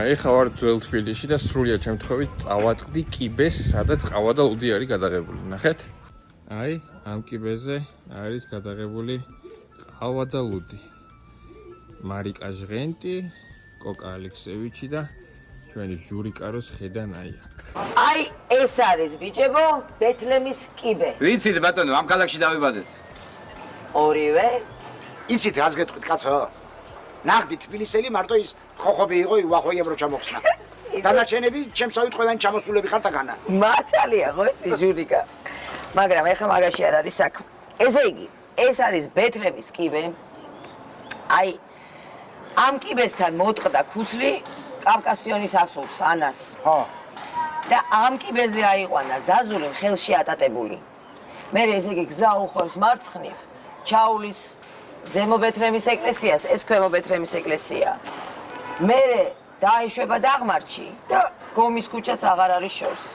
ეხლა ვარ ძველ თბილისში და სრულიად შემთხვევით წავაწყდი კიბეს, სადაც ყავა და ლუდი არის გადაღებული. ნახეთ? აი, ამ კიბეზე არის გადაღებული ყავა და ლუდი. მარიკა ჟღენტი, კოკა ალექსევიჩი და ჩვენი ჟურიკაროს ხედან აი აქ. აი, ეს არის ბიჭებო, ბეთლემის კიბე. ვიცით ბატონო, ამ ქალაქში დავიბადეთ. ორივე? იცით რას გეტყვით კაცო? ნახდი თბილისელი მარტო ის ხოხობი იყო უახო ევრო ჩამოხსნა. დანარჩენები ჩემსავით ყველანი ჩამოსულები ხარ თაგანა. მართალია, ხო იცი ჟურიკა. მაგრამ ეხლა მაგაში არ არის საქმე. ესე იგი, ეს არის ბეთლემის კიბე. აი, ამ კიბესთან მოტყდა ქუსლი კავკასიონის ასულს, ანას. ხო. და ამ კიბეზე აიყვანა ზაზული ხელში ატატებული. მე ესე იგი გზა უხვევს მარცხნივ, ჩაულის ზემო ბეთლემის ეკლესიას, ეს ქვემო ბეთლემის ეკლესია. მე დაიშვება დაღმართში და გომის ქუჩაც აღარ არის შორს.